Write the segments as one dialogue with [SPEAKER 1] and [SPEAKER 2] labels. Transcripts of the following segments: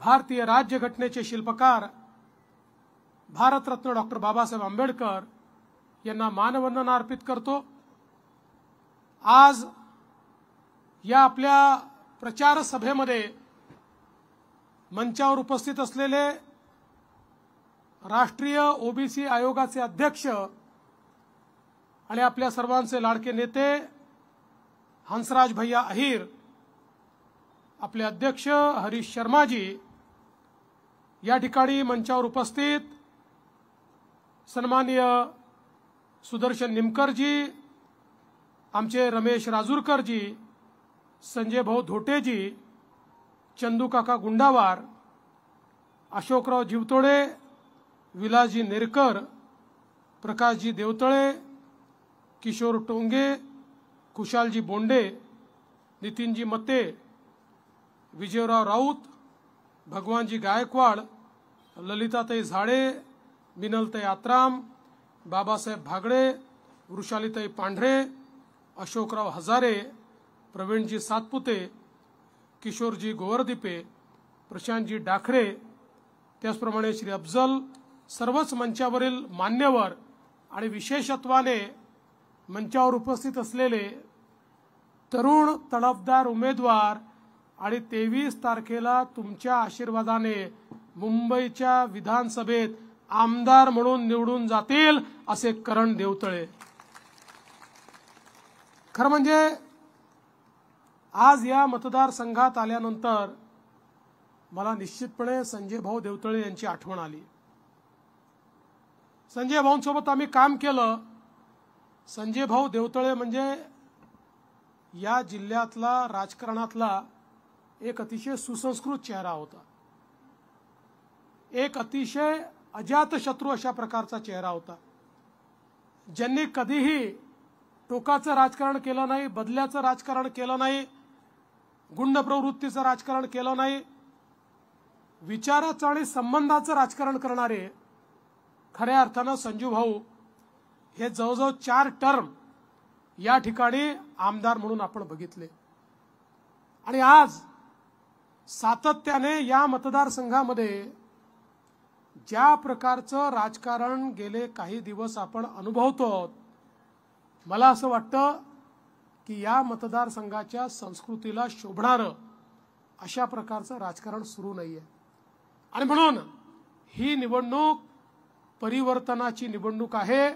[SPEAKER 1] भारतीय राज्यघटनेचे शिल्पकार भारतरत्न डॉक्टर बाबासाहेब आंबेडकर यांना मानवंदना अर्पित करतो। आज या आपल्या प्रचार सभेमध्ये मंचावर उपस्थित असलेले राष्ट्रीय ओबीसी आयोगाचे अध्यक्ष आणि आपल्या सर्वांचे लाडके नेते हंसराज भैया अहिर, आपले अध्यक्ष हरीश शर्माजी, या ठिकाणी मंचावर उपस्थित सन्माननीय सुदर्शन निमकरजी, आमचे रमेश राजूरकरजी, संजय भाऊ धोटेजी, चंदू काका गुंडावार, अशोकराव जीवतोडे, विलासजी नेरकर, प्रकाशजी देवतळे, किशोर टोंगे, कुशालजी बोंडे, नितीनजी मते, विजयराव राऊत, भगवानजी गायकवाड, ललिताताई झाडे, मिनलताई आत्राम, बाबासाहेब भागडे, वृषालीताई पांढरे, अशोकराव हजारे, प्रवीणजी सातपुते, किशोरजी गोवर्दीपे, प्रशांतजी डाखरे, त्याचप्रमाणे श्री अफजल, सर्वच मंचावरील मान्यवर आणि विशेषत्वाने मंचावर उपस्थित असलेले तरुण तडफदार उमेदवार आणि 23 तारखेला तुमच्या आशीर्वादाने मुंबईच्या विधानसभेत आमदार म्हणून निवडून जातील असे करण देवतळे। खरं म्हणजे आज या मतदारसंघात आल्यानंतर मला निश्चितपणे संजय भाऊ देवतळे यांची आठवण आली। संजय भाऊंसोबत आम्ही काम केलं। संजय भाऊ देवतळे म्हणजे या जिल्ह्यातला राजकारणातला एक अतिशय सुसंस्कृत चेहरा होता, एक अतिशय अजातशत्रू अशा प्रकारचा चेहरा होता, ज्यांनी कधीही टोकाचं राजकारण केलं नाही, बदल्याचं राजकारण केलं नाही, गुंड प्रवृत्तीचं राजकारण केलं नाही, विचाराचं आणि संबंधाचं राजकारण करणारे खऱ्या अर्थानं संजू भाऊ हे जवळजवळ 4 टर्म या ठिकाणी आमदार म्हणून आपण बघितले। आणि आज सातत्याने या मतदारसंघामध्ये ज्या प्रकारचं राजकारण गेले काही दिवस आपण अनुभवतो, मला असं वाटतं की या मतदारसंघाच्या संस्कृतीला शोभणारं अशा प्रकारचं राजकारण सुरू नाहीये। आणि म्हणून ही निवडणूक परिवर्तनाची निवडणूक आहे।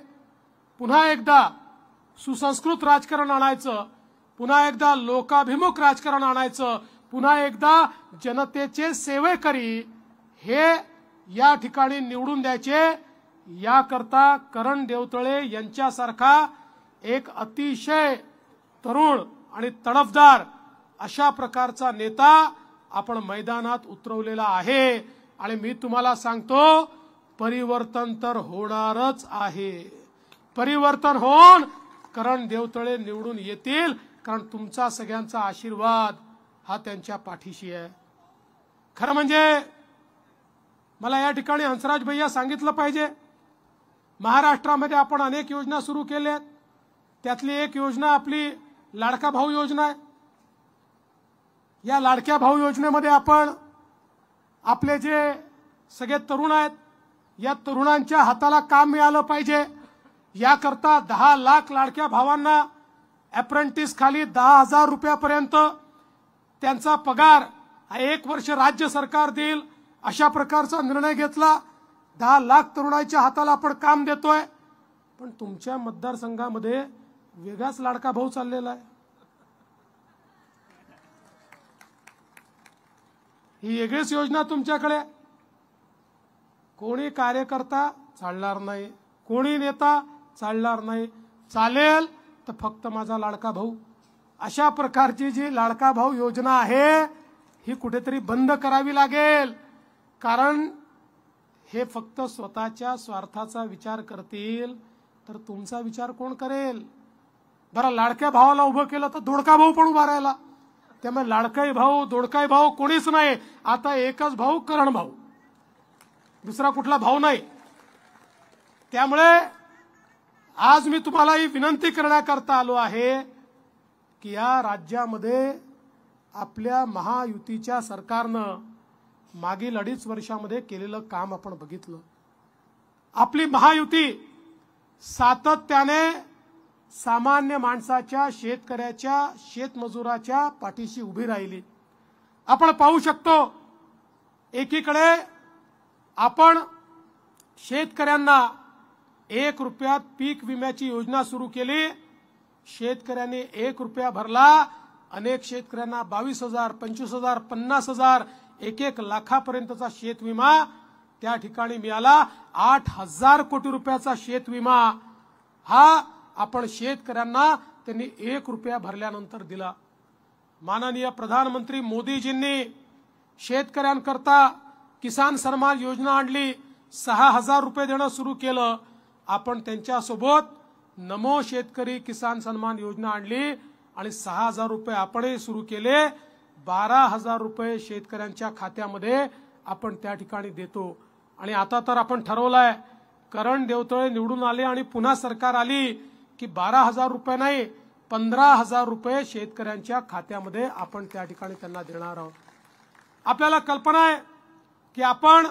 [SPEAKER 1] पुन्हा एकदा सुसंस्कृत राजकारण आणायचं, पुन्हा एकदा लोकाभिमुख राजकारण आणायचं, पुन्हा एकदा जनतेचे सेवेकरी हे या ठिकाणी निवडून द्यायचे। याकरता करण देवतळे यांच्यासारखा एक अतिशय तरुण आणि तडफदार अशा प्रकारचा नेता आपण मैदानात उतरवलेला आहे। आणि मी तुम्हाला सांगतो, परिवर्तन तर होणारच आहे। परिवर्तन होऊन करण देवतळे निवडून येतील, कारण तुमचा सगळ्यांचा आशीर्वाद हा त्यांच्या पाठीशी आहे। खरं म्हणजे मला या ठिकाणी हंसराज भैया सांगितलं पाहिजे, महाराष्ट्रामध्ये आपण अनेक योजना सुरू केल्यात, त्यातली एक योजना आपली लाडका भाऊ योजना आहे। या लाडक्या भाऊ योजनेमध्ये आपण आपले जे सगळे तरुण आहेत, या तरुणांच्या हाताला काम मिळालं पाहिजे। याकरता 10 लाख लाडक्या भावांना अप्रेंटिस खाली 10,000 रुपयापर्यंत त्यांचा पगार 1 वर्ष राज्य सरकार देईल अशा प्रकारचा निर्णय घेतला। 10 लाख तरुणांच्या हाताला आपण काम देतोय। पण तुमच्या मतदारसंघामध्ये वेगळाच लाडका भाऊ चाललेला आहे। ही वेगळीच योजना तुमच्याकडे। कोणी कार्यकर्ता चालणार नाही, कोणी नेता चालणार नाही, चालेल तर फक्त माझा लाडका भाऊ। अशा प्रकारची जी लाडका भाऊ योजना आहे ही कुठेतरी बंद करावी लागेल, कारण हे फक्त स्वतःच्या स्वार्थाचा विचार करतील तर तुमचा विचार कोण करेल? बरं, लाडक्या भावाला उभं केलं तर दोडका भाऊ पण उभा राहिला, त्यामुळे लाडकाई भाऊ दोडकाई भाऊ कोणीच नाही, आता एकच भाऊ करण भाऊ, दुसरा कुठला भाऊ नाही। त्यामुळे आज मी तुम्हाला ही विनंती करण्याकरता आलो आहे की या राज्यामध्ये आपल्या महायुतीच्या सरकारनं मागील 2.5 वर्षामध्ये केलेलं काम आपण बघितलं। आपली महायुती सातत्याने सामान्य माणसाच्या, शेतकऱ्याच्या, शेतमजुराच्या पाठीशी उभी राहिली। आपण पाहू शकतो एकीकडे आपण शेतकऱ्यांना 1 रुपयात पीक विम्याची योजना सुरू केली। शेतकऱ्यांनी 1 रुपया भरला, अनेक शेतकऱ्यांना 22,000, 25,000, 50,000, 1-1 लाखापर्यंतचा शेत विमा त्या ठिकाणी मिळाला। 8,000 कोटी रुपयाचा शेत विमा हा आपण शेतकऱ्यांना त्यांनी 1 रुपया भरल्यानंतर दिला। माननीय प्रधानमंत्री मोदीजींनी शेतकऱ्यांकरता किसान सन्मान योजना आणली, 6,000 रुपये देणं सुरू केलं। आपण त्यांच्यासोबत नमो शेतकरी किसान सन्मान योजना आणली आणि 6,000 रुपये आपणही सुरू केले। 12,000 रुपये शेतकऱ्यांच्या खात्यामध्ये आपण त्या ठिकाणी देतो। आणि आता तर आपण ठरवलंय, करण देवतळे निवडून आले आणि पुन्हा सरकार आली की 12,000 रुपये नाही, 15,000 रुपये शेतकऱ्यांच्या खात्यामध्ये आपण त्या ठिकाणी त्यांना देणार आहोत। आपल्याला कल्पना आहे की आपण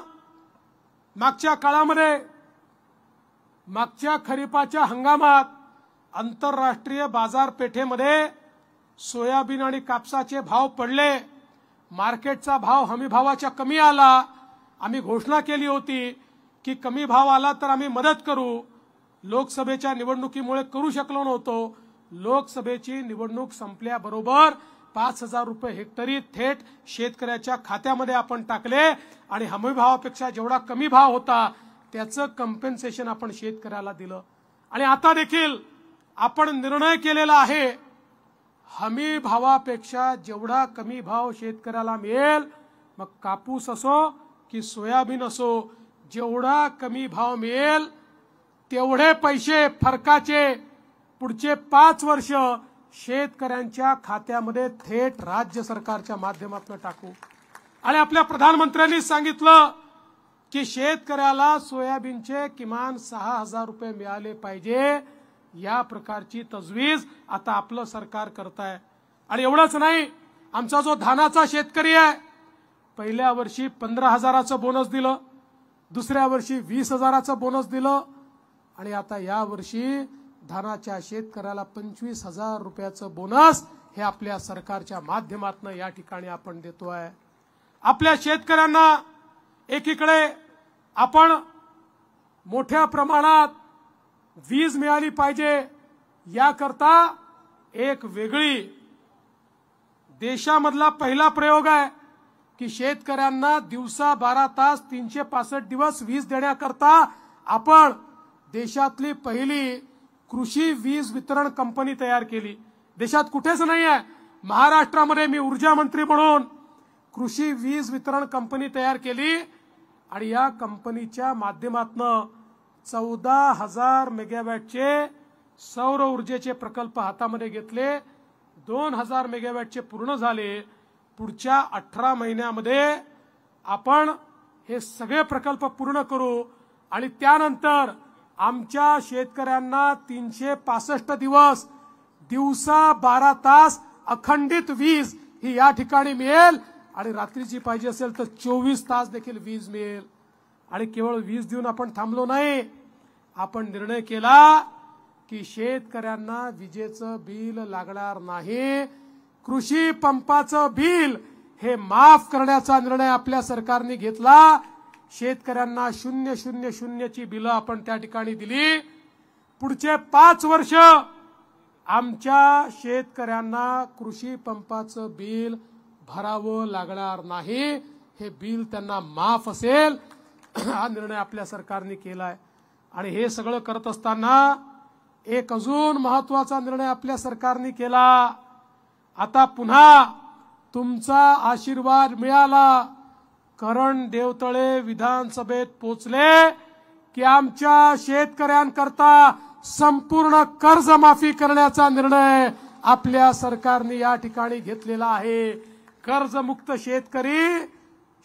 [SPEAKER 1] मागच्या काळामध्ये, मागच्या खरीपाच्या हंगामात आंतरराष्ट्रीय बाजारपेठेमध्ये सोयाबीन आणि कापसाचे भाव पडले, मार्केटचा भाव हमी भावाच्या कमी आला। आम्ही घोषणा केली होती की कमी भाव आला तर आम्ही मदत करू। लोकसभेच्या निवडणुकीमुळे करू शकलो नव्हतो। लोकसभेची निवडणूक संपल्याबरोबर 5,000 रुपये हेक्टरी थेट शेतकऱ्याच्या खात्यामध्ये आपण टाकले आणि हमी भावापेक्षा जेवढा कमी भाव होता त्याचं कम्पेन्सेशन आपण शेतकऱ्याला दिलं। आणि आता देखील आपण निर्णय केलेला आहे, हमी भावापेक्षा जेवढा कमी भाव शेतकऱ्याला मिळेल, मग कापूस असो की सोयाबीन असो, जेवढा कमी भाव मिळेल तेवढे पैसे फरकाचे पुढचे 5 वर्ष शेतकऱ्यांच्या खात्यामध्ये थेट राज्य सरकारच्या माध्यमातून टाकू। आणि आपल्या प्रधानमंत्र्यांनी सांगितलं की शेतकऱ्याला सोयाबीनचे किमान 6,000 रुपये मिळाले पाहिजे, या प्रकारची तजवीज आता आपलं सरकार करत आहे। आणि एवढंच नाही, आमचा जो धानाचा शेतकरी आहे, पहिल्या वर्षी 15,000चं बोनस दिलं, दुसऱ्या वर्षी 20,000चं बोनस दिलं आणि आता या वर्षी धानाच्या शेतकऱ्याला 25,000 रुपयाचं बोनस हे आपल्या सरकारच्या माध्यमातून या ठिकाणी आपण देतोय। आपल्या शेतकऱ्यांना एकीकडे आपण मोठ्या प्रमाणात वीज मिळाली पाहिजे, याकरता एक वेगळी देशामधला पहिला प्रयोग आहे की शेतकऱ्यांना दिवसा 12 तास 365 दिवस वीज देण्याकरता आपण देशातली पहिली कृषी वीज वितरण कंपनी तयार केली। देशात कुठेच नाही आहे। महाराष्ट्रामध्ये मी ऊर्जा मंत्री म्हणून कृषी वीज वितरण कंपनी तयार केली आणि या कंपनीच्या माध्यमातून 14,000 मेगावॅटचे सौर ऊर्जेचे प्रकल्प हातामध्ये घेतले। 2,000 मेगावॅटचे पूर्ण झाले। पुढच्या 18 महिन्यामध्ये आपण हे सगळे प्रकल्प पूर्ण करू आणि त्यानंतर आमच्या शेतकऱ्यांना 365 दिवस दिवसा 12 तास अखंडित वीज ही या ठिकाणी मिळेल आणि रात्रीची पाहिजे असेल तर 24 तास देखील वीज मिळेल। आणि केवळ वीज देऊन आपण थांबलो नाही, आपण निर्णय केला की शेतकऱ्यांना विजेचं बिल लागणार नाही, कृषी पंपाचं बिल हे माफ करण्याचा निर्णय आपल्या सरकारने घेतला। शेतकऱ्यांना 000 ची बिलं आपण त्या ठिकाणी दिली। पुढचे 5 वर्ष आमच्या शेतकऱ्यांना कृषी पंपाचं बिल भरावं लागणार नाही, हे बिल त्यांना माफ असेल, हा निर्णय आपल्या सरकारने केलाय। आणि हे सगळं करत असताना एक अजून महत्त्वाचा निर्णय आपल्या सरकारने केला। आता पुन्हा तुमचा आशीर्वाद मिळाला, करण देवतळे विधानसभेत पोचले की आमच्या शेतकऱ्यांकरता संपूर्ण कर्जमाफी करण्याचा निर्णय आपल्या सरकारने या ठिकाणी घेतलेला आहे। कर्जमुक्त शेतकरी,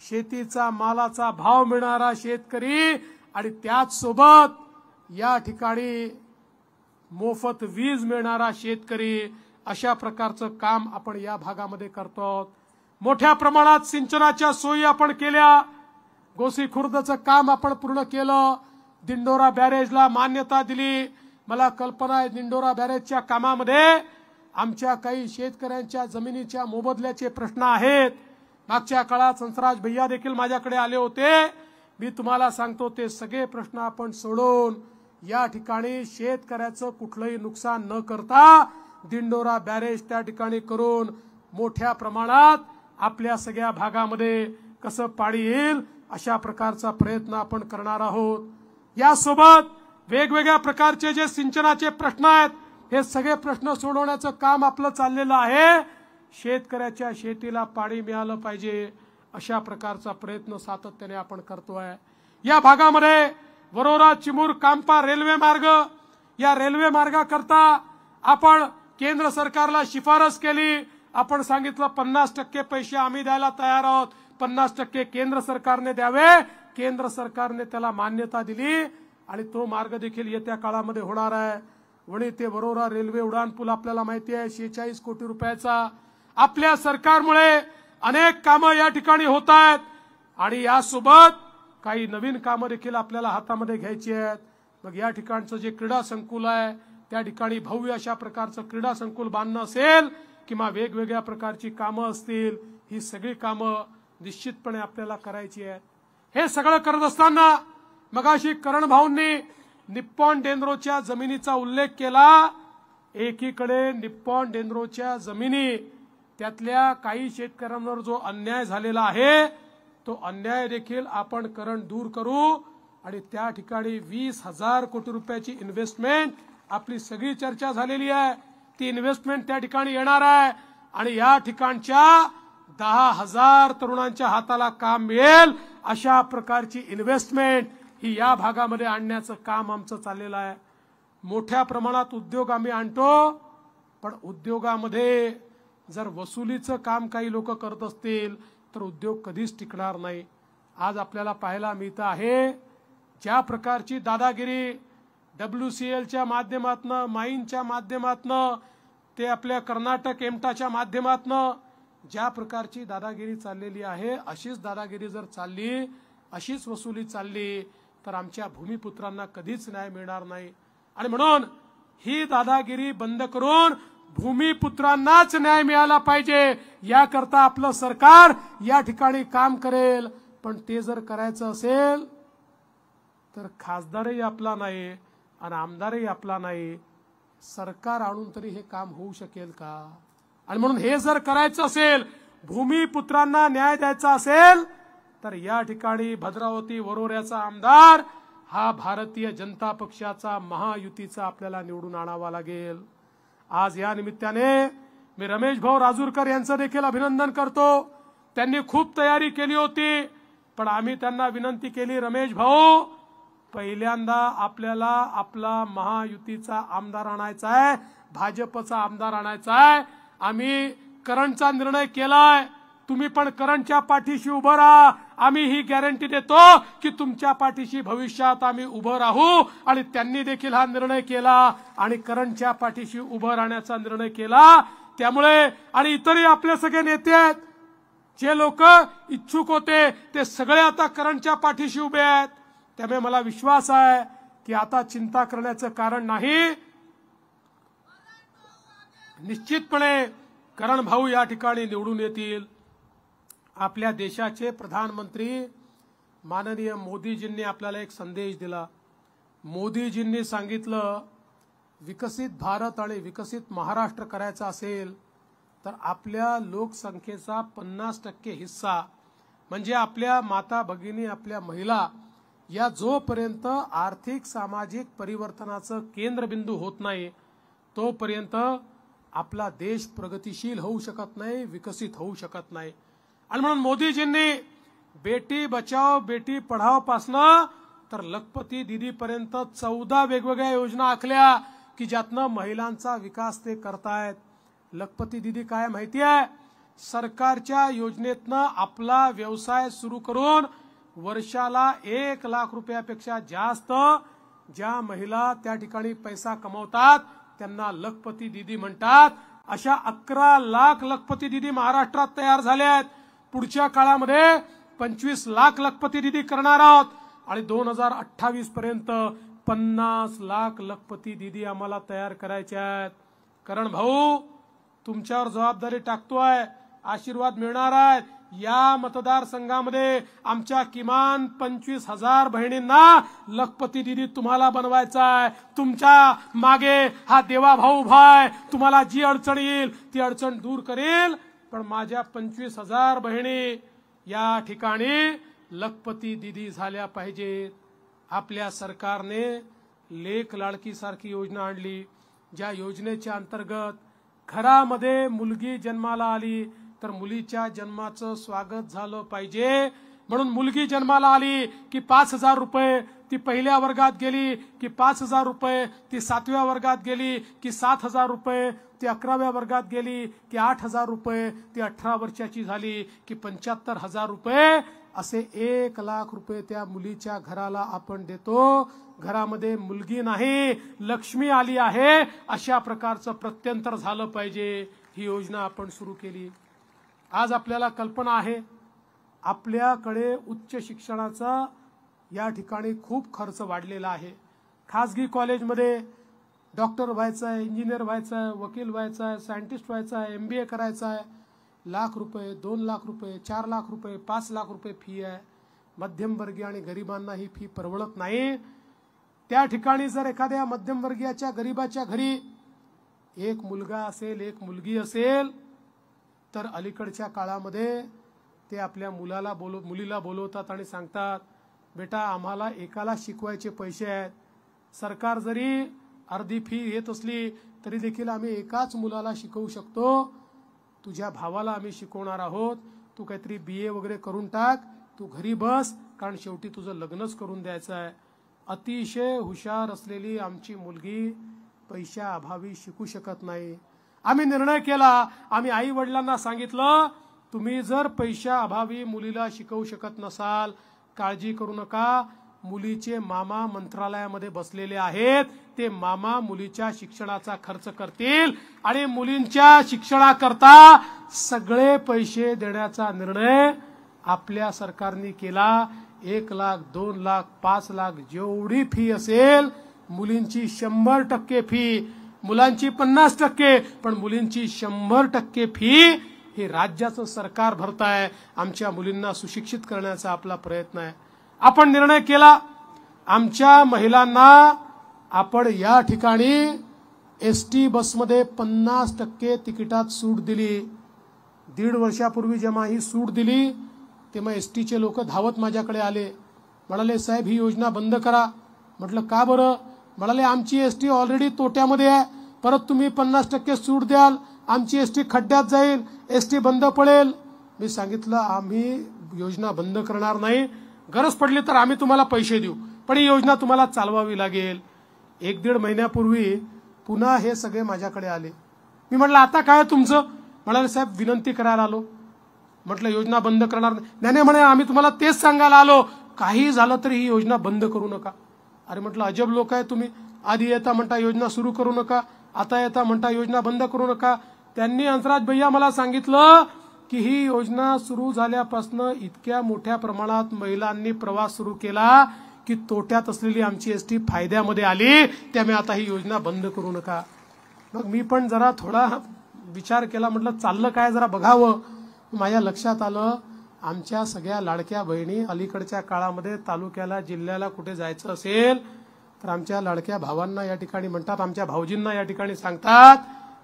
[SPEAKER 1] शेतीचा मालाचा भाव मिळणारा शेतकरी आणि त्याच सोबत या ठिकाणी मोफत वीज मिळणारा शेतकरी, अशा प्रकारचं काम आपण या भागामध्ये करतो। मोठ्या प्रमाणात सिंचनाच्या सोयी आपण केल्या, गोसी खुर्दचं काम आपण पूर्ण केलं, दिंडोरा बॅरेजला मान्यता दिली. मला कल्पना आहे दिंडोरा बॅरेजच्या कामामध्ये आमच्या काही शेतकऱ्यांच्या जमिनीच्या मोबदल्याचे प्रश्न आहेत. मागच्या काळात संसराज भैया देखील माझ्याकडे आले होते. मी तुम्हाला सांगतो ते सगळे प्रश्न आपण सोडवून या ठिकाणी शेतकऱ्याचं कुठलंही नुकसान न करता दिंडोरा बॅरेज त्या ठिकाणी करून मोठ्या प्रमाणात आपल्या सगळ्या भागामध्ये कसं पाणी येईल अशा प्रकारचा प्रयत्न आपण करणार आहोत. यासोबत वेगवेगळ्या प्रकारचे जे सिंचनाचे प्रश्न आहेत हे सगळे प्रश्न सोडवण्याचं काम आपलं चाललेलं आहे. शेतकऱ्याच्या शेतीला पाणी मिळालं पाहिजे अशा प्रकारचा प्रयत्न सातत्याने आपण करतोय. या भागामध्ये वरोरा चिमूर कांपा रेल्वे मार्ग, या रेल्वे मार्गाकरता आपण केंद्र सरकारला शिफारस केली. आपण सांगितलं 50% पैसे आम्ही द्यायला तयार आहोत, 50% केंद्र सरकारने द्यावे. केंद्र सरकारने त्याला मान्यता दिली आणि तो मार्ग देखील येत्या काळामध्ये होणार आहे. वणी ते वरोरा रेल्वे उड्डाण पूल आपल्याला माहिती आहे 46 कोटी रुपयाचा. आपल्या सरकारमुळे अनेक कामं या ठिकाणी होत आहेत आणि यासोबत काही नवीन कामं देखील आपल्याला हातामध्ये घ्यायची आहेत. मग या ठिकाणचं जे क्रीडा संकुल आहे त्या ठिकाणी भव्य अशा प्रकारचं क्रीडा संकुल बांधणं असेल किंवा वेगवेगळ्या प्रकारची कामं असतील, ही सगळी कामं निश्चितपणे आपल्याला करायची आहेत. हे सगळं करत असताना मगाशी करण भाऊंनी निप्पॉन डेन्ड्रोच्या जमिनीचा उल्लेख केला. एकीकडे निप्पॉन डेन्ड्रोच्या जमिनी त्यातल्या काही शेतकऱ्यांवर जो अन्याय झालेला आहे तो अन्याय देखील आपण करण दूर करू आणि त्या ठिकाणी 20,000 कोटी रुपयाची इन्व्हेस्टमेंट आपली सगळी चर्चा झालेली आहे. ती इन्व्हेस्टमेंट त्या ठिकाणी येणार आहे आणि या ठिकाणच्या 10,000 तरुणांच्या हाताला काम मिळेल अशा प्रकारची इन्व्हेस्टमेंट ही या भागामध्ये आणण्याचं काम आमचं चाललेलं आहे. मोठ्या प्रमाणात उद्योग आम्ही आणतो, पण उद्योगामध्ये जर वसुलीचं काम काही लोक करत असतील तर उद्योग कधीच टिकणार नाही. आज आपल्याला पाहायला मिळतं आहे ज्या प्रकारची दादागिरी WCLच्या माध्यमातनं, माईनच्या माध्यमातनं, ते आपल्या कर्नाटक एमटाच्या माध्यमातनं ज्या प्रकारची दादागिरी चाललेली आहे, अशीच दादागिरी जर चालली, अशीच वसुली चालली तर आमच्या भूमिपुत्रांना कधीच न्याय मिळणार नाही. आणि म्हणून ही दादागिरी बंद करून भूमिपुत्रांनाच न्याय मिळाला पाहिजे याकरता आपलं सरकार या ठिकाणी काम करेल. पण ते जर करायचं असेल तर खासदारही आपला नाही आणि आमदारही आपला नाही, सरकार आणून तरी हे काम होऊ शकेल का? आणि म्हणून हे जर करायचं असेल, भूमिपुत्रांना न्याय द्यायचा असेल तर या ठिकाणी भद्रावती वरोऱ्याचा आमदार हा भारतीय जनता पक्षाचा महायुतीचा आपल्याला निवडून आणावा लागेल. आज या निमित्ताने मी रमेश भाऊ राजूरकर यांचं देखील अभिनंदन करतो. त्यांनी खूप तयारी केली होती, पण आम्ही त्यांना विनंती केली, रमेश भाऊ पहिल्यांदा आपल्याला आपला महायुतीचा आमदार आणायचा आहे, भाजपचा आमदार आणायचा आहे. आम्ही करणचा निर्णय केलाय, तुम्ही पण करणच्या पाठीशी उभं राहा. आम्ही ही गॅरंटी देतो की तुमच्या पाठीशी भविष्यात आम्ही उभं राहू. आणि त्यांनी देखील हा निर्णय केला आणि करणच्या पाठीशी उभं राहण्याचा निर्णय केला. त्यामुळे आणि इतरही आपले सगळे नेते आहेत, जे लोक इच्छुक होते ते सगळे आता करणच्या पाठीशी उभे आहेत. त्यामुळे मला विश्वास आहे की आता चिंता करण्याचं कारण नाही. निश्चितपणे करण भाऊ या ठिकाणी निवडून येतील. आपल्या देशाचे प्रधानमंत्री माननीय मोदीजींनी आपल्याला एक संदेश दिला. मोदीजींनी सांगितलं विकसित भारत आणि विकसित महाराष्ट्र करायचा असेल तर आपल्या लोकसंख्येचा 50% हिस्सा म्हणजे आपल्या माता भगिनी, आपल्या महिला या जोपर्यंत आर्थिक सामाजिक परिवर्तनाचं केंद्रबिंदू होत नाही तोपर्यंत आपला देश प्रगतिशील होऊ शकत नाही, विकसित होऊ शकत नाही. आणि म्हणून मोदीजींनी बेटी बचाओ बेटी पढाओ पासनं तर लखपती दीदी पर्यंत 14 वेगवेगळ्या योजना आखल्या की ज्यातनं महिलांचा विकास ते करतायत. लखपती दीदी काय माहिती आहे, सरकारच्या योजनेतनं आपला व्यवसाय सुरू करून वर्षाला 1 लाख रुपयापेक्षा जास्त ज्या महिला त्या ठिकाणी पैसा कमवतात त्यांना लखपती दीदी म्हणतात. अशा 11 लाख लखपती दिदी महाराष्ट्रात तयार झाल्या आहेत। पुढच्या काळामध्ये 25 लाख लखपती दिदी करणार आहोत आणि 2028 पर्यंत 50 लाख लखपती दिदी आम्हाला तयार करायच्या आहेत। करण भाऊ, तुमच्यावर जबाबदारी टाकतोय, आशीर्वाद मिळणार आहे। या मतदारसंघामध्ये आमच्या किमान 25,000 बहिणींना लखपती दिदी तुम्हाला बनवायचा आहे। तुमच्या मागे हा देवा भाऊ उभा आहे, तुम्हाला जी अडचण येईल ती अडचण दूर करेल, पण माझ्या 25,000 बहिणी या ठिकाणी लखपती दिदी झाल्या पाहिजेत। आपल्या सरकारने लेक लाडकी सारखी योजना आणली, ज्या योजनेच्या अंतर्गत घरामध्ये मुलगी जन्माला आली तर मुलीच्या जन्माचं स्वागत झालं पाहिजे, म्हणून मुलगी जन्माला आली की 5,000 रुपये, ती पहिल्या वर्गात गेली की 5,000 रुपये, ती 7व्या वर्गात गेली की 7,000 रुपये, ती 11व्या वर्गात गेली की 8,000 रुपये, ती 18 वर्षाची झाली की 75,000 रुपये, असे 1 लाख रुपये त्या मुलीच्या घराला आपण देतो। घरामध्ये मुलगी नाही लक्ष्मी आली आहे, अशा प्रकारचं प्रत्यंतर झालं पाहिजे। ही योजना आपण सुरू केली। आज आपल्याला कल्पना आहे, आपल्याकडे उच्च शिक्षणाचा या ठिकाणी खूप खर्च वाढलेला आहे। खासगी कॉलेजमध्ये डॉक्टर व्हायचं आहे, इंजिनियर व्हायचं आहे, वकील व्हायचं आहे, सायंटिस्ट व्हायचं आहे, MBA करायचं आहे, लाख रुपये, 2 लाख रुपये, 4 लाख रुपये, 5 लाख रुपये फी आहे। मध्यमवर्गीय आणि गरिबांना ही फी परवडत नाही। त्या ठिकाणी जर एखाद्या मध्यमवर्गीयाच्या गरीबाच्या घरी एक मुलगा असेल, एक मुलगी असेल, तर अलीकडच्या काळामध्ये ते आपल्या मुलीला बोलवतात आणि सांगतात, बेटा आम्हाला एकाला शिकवायचे पैसे आहेत, सरकार जरी अर्धी फी घेत असली तरी देखील आम्ही एकाच मुलाला शिकवू शकतो, तुझ्या भावाला आम्ही शिकवणार आहोत, तू काहीतरी BA वगैरे करून टाक, तू घरी बस, कारण शेवटी तुझं लग्नच करून द्यायचं आहे। अतिशय हुशार असलेली आमची मुलगी पैशा अभावी शिकू शकत नाही। आम्ही निर्णय केला, आम्ही आई वडिलांना सांगितलं, तुम्ही जर पैशा अभावी मुलीला शिकवू शकत नसाल, काळजी करू नका, मुलीचे मामा मंत्रालयामध्ये बसलेले आहेत, ते मामा मुलीच्या शिक्षणाचा खर्च करतील आणि मुलींच्या शिक्षणाकरता सगळे पैसे देण्याचा निर्णय आपल्या सरकारने केला। 1 लाख, 2 लाख, 5 लाख जेवढी फी असेल, मुलींची 100% फी, मुलांची 50%, पण मुलींची 100% फी ही राज्याचं सरकार भरत आहे। आमच्या मुलींना सुशिक्षित करण्याचा आपला प्रयत्न आहे। आपण निर्णय केला, आमच्या महिलांना आपण या ठिकाणी ST बसमध्ये 50% तिकिटात सूट दिली। 1.5 वर्षापूर्वी जेव्हा ही सूट दिली तेव्हा STचे लोक धावत माझ्याकडे आले, म्हणाले साहेब ही योजना बंद करा। म्हटलं का बरं? म्हणाले आमची ST ऑलरेडी तोट्यामध्ये आहे, परत तुम्ही 50% सूट द्याल, आमची ST खड्ड्यात जाईल, ST बंद पडेल। मी सांगितलं आम्ही योजना बंद करणार नाही, गरज पडली तर आम्ही तुम्हाला पैसे देऊ, पण ही योजना तुम्हाला चालवावी लागेल। 1-1.5 महिन्यापूर्वी पुन्हा हे सगळे माझ्याकडे आले। मी म्हटलं आता काय तुमचं? म्हणाले साहेब विनंती करायला आलो। म्हटलं योजना बंद करणार नाही, म्हणे आम्ही तुम्हाला तेच सांगायला आलो, काही झालं तरी ही योजना बंद करू नका। अरे म्हटलं अजब लोक आहे तुम्ही, आधी येता म्हणता योजना सुरू करू नका, आता येता म्हणता योजना बंद करू नका। त्यांनी हंसराज भैया मला सांगितलं की ही योजना सुरू झाल्यापासून इतक्या मोठ्या प्रमाणात महिलांनी प्रवास सुरू केला की तोट्यात असलेली आमची ST फायद्यामध्ये आली, त्यामुळे आता ही योजना बंद करू नका। मग मी पण जरा थोडा विचार केला, म्हटलं चाललं काय जरा बघावं। माझ्या लक्षात आलं, आमच्या सगळ्या लाडक्या बहिणी अलीकडच्या काळामध्ये तालुक्याला जिल्ह्याला कुठे जायचं असेल तर आमच्या लाडक्या भावांना या ठिकाणी म्हणतात, आमच्या भाऊजींना या ठिकाणी सांगतात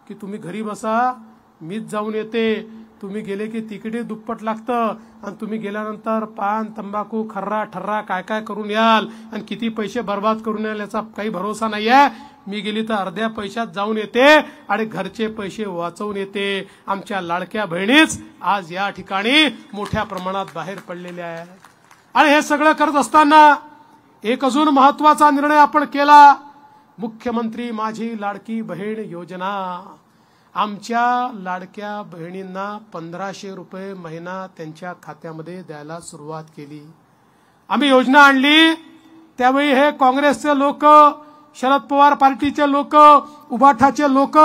[SPEAKER 1] की तुम्ही घरी बसा, मीच जाऊन येते। तुम्ही गेले की तिकीटही दुप्पट लागतं आणि तुम्ही गेल्यानंतर पान तंबाखू खर्रा ठर्रा काय काय करून याल आणि किती पैसे बर्बाद करून याल याचा काही भरोसा नाहीये। मी गेली तर अर्ध्या पैशात जाऊन येते आणि घरचे पैसे वाचवून येते। आमच्या लाडक्या बहिणीच आज या ठिकाणी मोठ्या प्रमाणात बाहेर पडलेल्या आहेत। आणि हे सगळं करत असताना एक अजून महत्वाचा निर्णय आपण केला, मुख्यमंत्री माझी लाडकी बहीण योजना। आमच्या लाडक्या बहिणींना 1500 रुपये महिना त्यांच्या खात्यामध्ये द्यायला सुरुवात केली। आम्ही योजना आणली त्यावेळी हे काँग्रेसचे लोक, शरद पवार पार्टीचे लोक, उबाठाचे लोक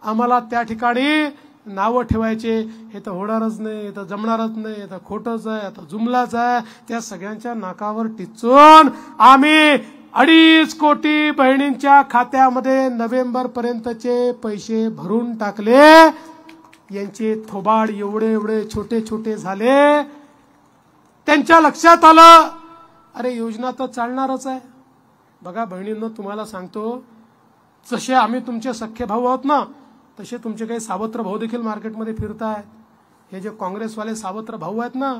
[SPEAKER 1] आम्हाला त्या ठिकाणी नावं ठेवायचे, हे तर होणारच नाही, हे तर जमणारच नाही, हे तर खोटंच आहे, आता जुमलाच आहे, त्या सगळ्यांच्या नाकावर टिचून आम्ही 2.5 कोटी बहिणींच्या खात्यामध्ये नोव्हेंबर पर्यंतचे पैसे भरून टाकले. यांचे थोबाड एवढे एवढे छोटे छोटे झाले. त्यांच्या लक्षात आलं, अरे योजना तर चालणारच आहे. बघा बहिणींनो, तुम्हाला सांगतो, जसे आम्ही तुमचे सख्खे भाऊ आहोत ना, तसे तुमचे काही सावत्र भाऊ देखील मार्केटमध्ये फिरतायत. हे जे काँग्रेसवाले सावत्र भाऊ आहेत ना,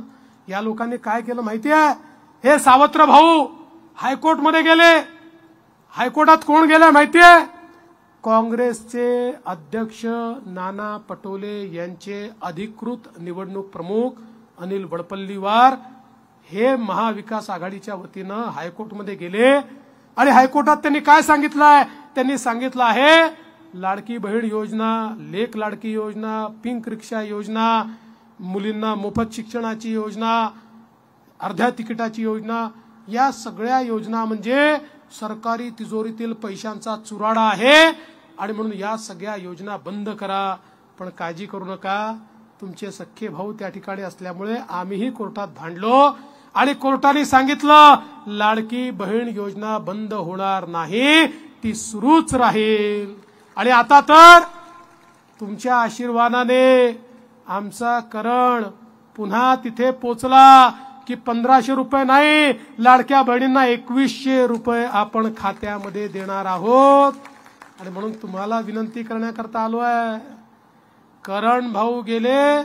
[SPEAKER 1] या लोकांनी काय केलं माहिती आहे? हे सावत्र भाऊ हायकोर्टमध्ये गेले. हायकोर्टात कोण गेले माहिती आहे? काँग्रेसचे अध्यक्ष नाना पटोले यांचे अधिकृत निवडणूक प्रमुख अनिल वडपल्लीवार हे महाविकास आघाडीच्या वतीनं हायकोर्टमध्ये गेले. आणि हायकोर्टात त्यांनी काय सांगितलं आहे? त्यांनी सांगितलं आहे, लाडकी बहीण योजना, लेक लाडकी योजना, पिंक रिक्षा योजना, मुलींना मोफत शिक्षणाची योजना, अर्ध्या तिकिटाची योजना, या सगळ्या योजना म्हणजे सरकारी तिजोरीतील पैशांचा चुराडा आहे. आणि म्हणून या सगळ्या योजना बंद करा. पण काळजी करू नका, तुमचे सख्खे भाऊ त्या ठिकाणी असल्यामुळे आम्हीही कोर्टात भांडलो आणि कोर्टाने सांगितलं, लाडकी बहीण योजना बंद होणार नाही, ती सुरूच राहील. आणि आता तर तुमच्या आशीर्वादाने आमचा करण पुन्हा तिथे पोचला की 1500 रुपये नाही, लाडक्या बहिणींना 2100 रुपये आपण खात्यामध्ये देणार आहोत. आणि म्हणून तुम्हाला विनंती करण्याकरता आलो आहे, करण भाऊ गेले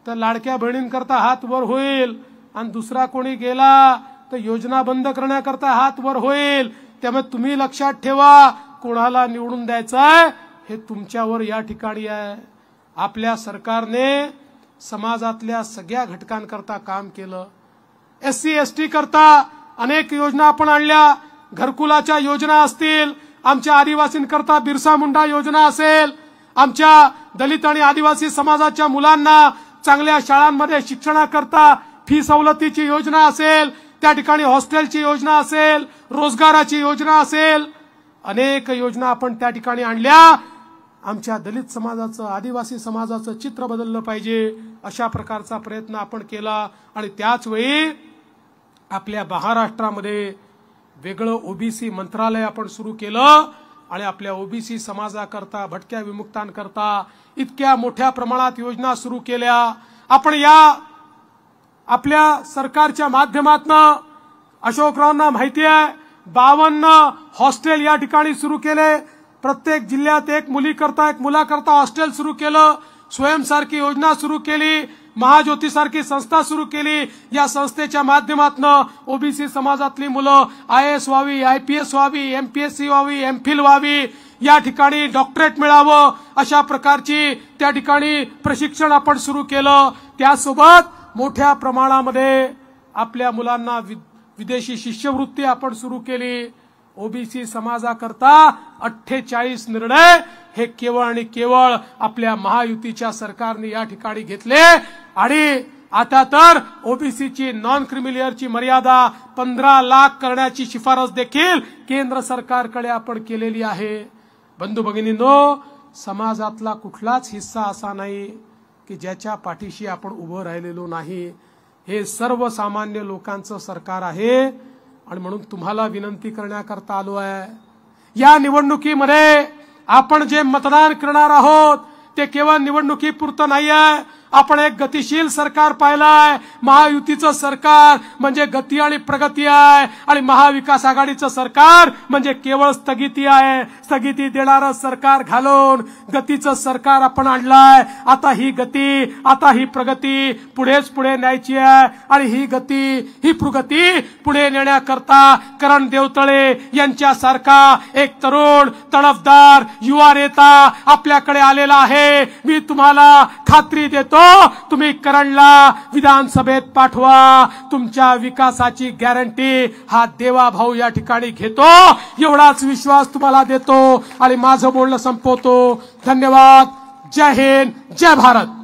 [SPEAKER 1] तर लाडक्या बहिणींकरता हात वर होईल, आणि दुसरा कोणी गेला तर योजना बंद करण्याकरता हात वर होईल. त्यामुळे तुम्ही लक्षात ठेवा, कोणाला निवडून द्यायचं आहे हे तुमच्यावर या ठिकाणी आहे. आपल्या सरकारने समाजातल्या सगळ्या घटकांकरता काम केलं. SC ST करता अनेक योजना आपण आणल्या. घरकुलाच्या योजना असतील, आमच्या आदिवासींकरता बिरसा मुंडा योजना असेल, आमच्या दलित आणि आदिवासी समाजाच्या मुलांना चांगल्या शाळांमध्ये शिक्षणाकरता फी सवलतीची योजना असेल, त्या ठिकाणी हॉस्टेलची योजना असेल, रोजगाराची योजना असेल, अनेक योजना आपण त्या ठिकाणी आणल्या. आमच्या दलित समाजाचं, आदिवासी समाजाचं चित्र बदललं पाहिजे, अशा प्रकारचा प्रयत्न आपण केला. आणि त्याच वेळी आपल्या महाराष्ट्रामध्ये वेगळं OBC मंत्रालय आपण सुरू केलं आणि आपल्या OBC समाजाकरता, भटक्या विमुक्तांकरता इतक्या मोठ्या प्रमाणात योजना सुरू केल्या. आपण या आपल्या सरकारच्या माध्यमातून अशोकरावांना माहिती आहे 52 हॉस्टेल या ठिकाणी सुरू केले. प्रत्येक जिल्ह्यात एक मुलीकरता एक मुलाकरता हॉस्टेल सुरू केलं. स्वयंसारखी योजना सुरू केली. महाज्योती सारखी संस्था सुरू केली. या संस्थेच्या माध्यमातून OBC समाजातली मुलं IAS व्हावी, IPS व्हावी, MPSC व्हावी, MPhil व्हावी, या ठिकाणी डॉक्टरेट मिळावं, अशा प्रकारची त्या ठिकाणी प्रशिक्षण आपण सुरू केलं. त्यासोबत मोठ्या प्रमाणामध्ये आपल्या मुलांना विदेशी शिष्यवृत्ती आपण सुरू केली. OBC समाजाकरता 48 निर्णय हे केवळ आणि केवळ आपल्या महायुतीच्या सरकारने या ठिकाणी घेतले. आणि आता तर OBCची नॉन क्रिमिलियरची मर्यादा 15 लाख करण्याची शिफारस देखील केंद्र सरकारकडे आपण केलेली आहे. बंधू भगिनींनो, समाजातला कुठलाच हिस्सा असा नाही की ज्याच्या पाठीशी आपण उभं राहिलेलो नाही. हे सर्वसामान्य लोकांचं सरकार आहे. आणि म्हणून तुम्हाला विनंती करण्याकरता आलो आहे, या निवडणुकीमध्ये आपण जे मतदान करणार आहोत ते केवळ निवडणुकीपुरतं नाही आहे. आपण एक गतिशील सरकार पाहिलंय. महायुतीचं सरकार म्हणजे गती आणि प्रगती आहे, आणि महाविकास आघाडीचं सरकार म्हणजे केवळ स्थगिती आहे. स्थगिती देणारं सरकार घालून गतीचं सरकार आपण आणलंय. आता ही गती, आता ही प्रगती पुढेच पुढे न्यायची आहे. आणि ही गती, ही प्रगती पुढे नेण्याकरता करण देवतळे यांच्यासारखा एक तरुण तडफदार युवा नेता आपल्याकडे आलेला आहे. मी तुम्हाला खात्री देतो, तुम्ही करणला विधानसभेत पाठवा. तुमच्या विकासाची गॅरंटी हा देवा भाऊ या ठिकाणी घेतो, एवढाच विश्वास तुम्हाला देतो. आणि माझं बोलणं संपवतो. धन्यवाद. जय हिंद, जय भारत.